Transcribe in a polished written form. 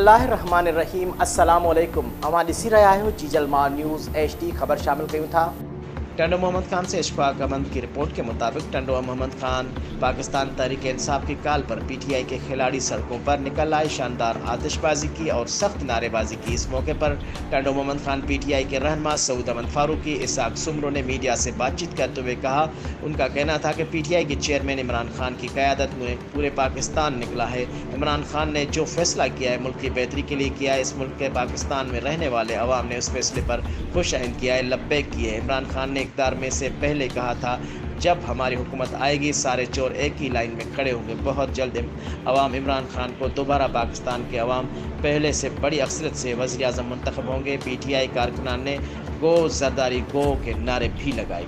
बिस्मिल्लाह रहमान रहीम। अस्सलाम वालेकुम। हमारी सी रहा है जी जलमा न्यूज़ HD खबर शामिल कयूं था। टंडो मोहम्मद खान से इशफाक अहमद की रिपोर्ट के मुताबिक टंडो मोहम्मद खान पाकिस्तान तहरीक इंसाफ की काल पर PTI के खिलाड़ी सड़कों पर निकल आए, शानदार आतिशबाजी की और सख्त नारेबाजी की। इस मौके पर टंडो मोहम्मद खान PTI के रहनुमा सऊद अहमद फारूकी इसाक सुमरो ने मीडिया से बातचीत करते हुए कहा, उनका कहना था कि PTI के चेयरमैन इमरान खान की क़यादत में पूरे पाकिस्तान निकला है। इमरान खान ने जो फैसला किया है मुल्क की बेहतरी के लिए किया है। इस मुल्क के पाकिस्तान में रहने वाले अवाम ने उस फैसले पर खुश आइंद किया है, लब्बैक किए है। इमरान खान ने इक़्तिदार में से पहले कहा था, जब हमारी हुकूमत आएगी सारे चोर एक ही लाइन में खड़े होंगे। बहुत जल्द अवाम इमरान खान को दोबारा पाकिस्तान के अवाम पहले से बड़ी अक्सरियत से वज़ीर आज़म मुंतखब होंगे। PTI कारकुनान ने गो जरदारी गो के नारे भी लगाए।